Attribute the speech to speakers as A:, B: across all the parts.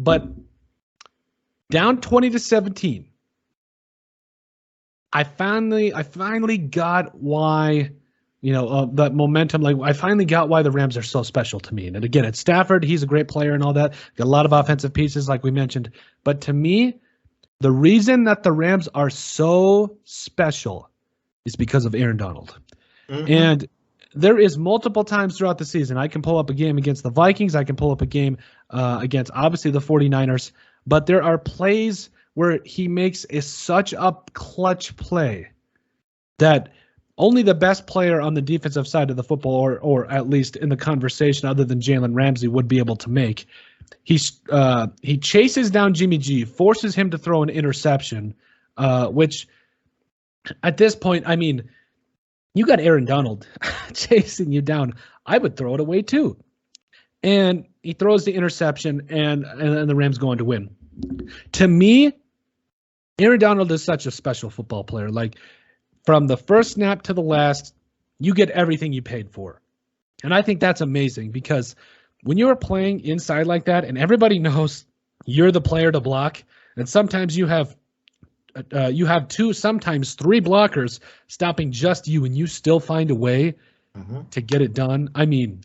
A: But down 20-17, I finally got why, that momentum. Like, I finally got why the Rams are so special to me. And again, it's Stafford. He's a great player and all that. Got a lot of offensive pieces, like we mentioned. But to me, the reason that the Rams are so special is because of Aaron Donald. Mm-hmm. And there is multiple times throughout the season. I can pull up a game against the Vikings. I can pull up a game against, obviously, the 49ers. But there are plays where he makes such a clutch play that only the best player on the defensive side of the football, or at least in the conversation other than Jalen Ramsey, would be able to make. He chases down Jimmy G, forces him to throw an interception, which at this point, I mean, you got Aaron Donald chasing you down. I would throw it away too. And he throws the interception, and the Rams go on to win. To me, Aaron Donald is such a special football player. Like, from the first snap to the last, you get everything you paid for. And I think that's amazing, because when you're playing inside like that and everybody knows you're the player to block, and sometimes you have two, sometimes three blockers stopping just you, and you still find a way to get it done. I mean,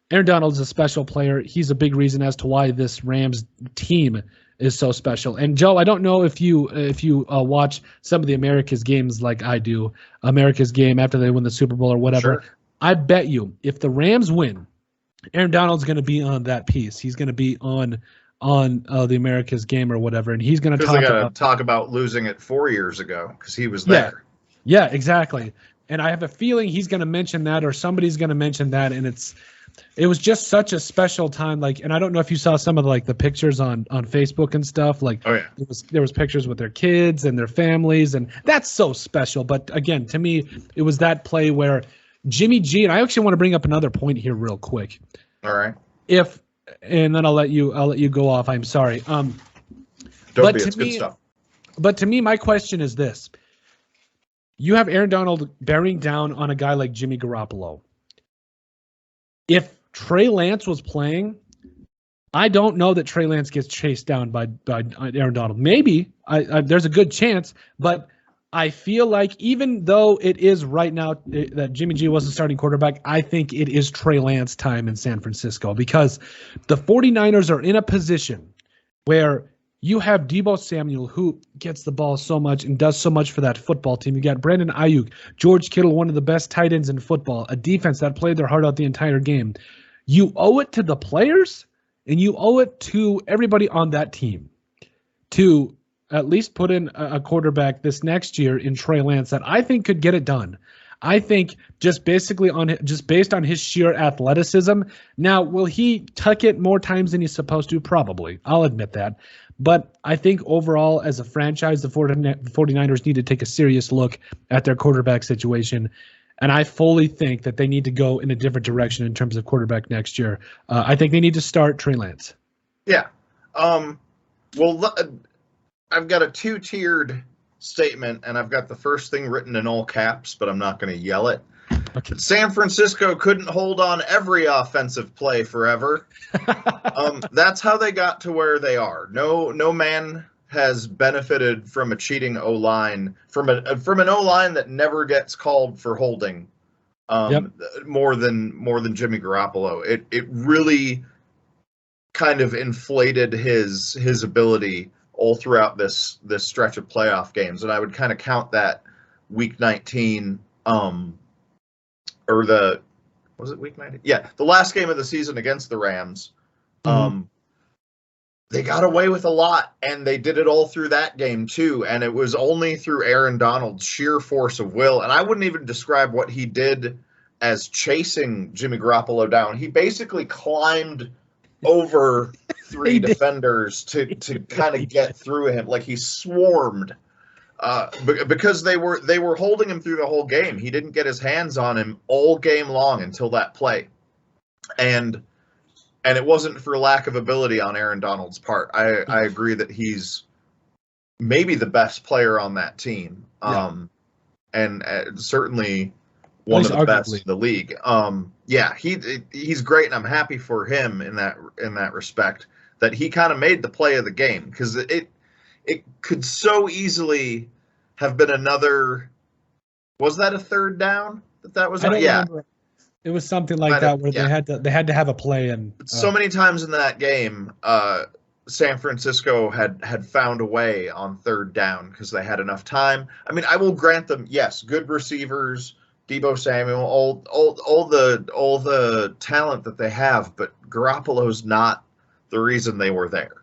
A: Aaron Donald's a special player. He's a big reason as to why this Rams team is so special. And Joe, I don't know if you watch some of the America's games like I do, America's game after they win the Super Bowl or whatever. Sure. I bet you if the Rams win, Aaron Donald's going to be on that piece. He's going to be on the America's game or whatever, and he's going to
B: talk about losing it 4 years ago because he was there.
A: Yeah, exactly. And I have a feeling he's going to mention that, or somebody's going to mention that, and it was just such a special time. Like, and I don't know if you saw some of the pictures on Facebook and stuff. Like, oh, yeah. There was pictures with their kids and their families, and that's so special. But again, to me, it was that play where Jimmy G, and I actually want to bring up another point here real quick.
B: All right.
A: And then I'll let you go off. I'm sorry.
B: It's good stuff.
A: But to me, my question is this: you have Aaron Donald bearing down on a guy like Jimmy Garoppolo. If Trey Lance was playing, I don't know that Trey Lance gets chased down by Aaron Donald. Maybe there's a good chance, but I feel like even though it is right now that Jimmy G was the starting quarterback, I think it is Trey Lance time in San Francisco, because the 49ers are in a position where you have Deebo Samuel, who gets the ball so much and does so much for that football team. You got Brandon Ayuk, George Kittle, one of the best tight ends in football, a defense that played their heart out the entire game. You owe it to the players, and you owe it to everybody on that team to at least put in a quarterback this next year in Trey Lance that I think could get it done. I think just based on his sheer athleticism. Now, will he tuck it more times than he's supposed to? Probably. I'll admit that. But I think overall, as a franchise, the 49ers need to take a serious look at their quarterback situation. And I fully think that they need to go in a different direction in terms of quarterback next year. I think they need to start Trey Lance.
B: Yeah. Well, I've got a two-tiered statement, and I've got the first thing written in all caps, but I'm not going to yell it. Okay. San Francisco couldn't hold on every offensive play forever. That's how they got to where they are. No man has benefited from a cheating O-line, from an O-line that never gets called for holding. More than Jimmy Garoppolo. It really kind of inflated his ability all throughout this stretch of playoff games, and I would kind of count that Week 19. Was it Week 19? Yeah, the last game of the season against the Rams. They got away with a lot, and they did it all through that game too, and it was only through Aaron Donald's sheer force of will, and I wouldn't even describe what he did as chasing Jimmy Garoppolo down. He basically climbed over three defenders to kind of get through him. Like, he swarmed. Because they were holding him through the whole game. He didn't get his hands on him all game long until that play. And it wasn't for lack of ability on Aaron Donald's part. I agree that he's maybe the best player on that team. And certainly one of the best in the league. He's great, and I'm happy for him in that respect. that he kind of made the play of the game, because it could so easily have been another. Was that a third down? That was
A: I don't
B: yeah.
A: remember. It was something like that where
B: yeah.
A: they had to have a play, and
B: So many times in that game, San Francisco had found a way on third down because they had enough time. I mean, I will grant them, yes, good receivers, Deebo Samuel, all the talent that they have, but Garoppolo's not the reason they were there.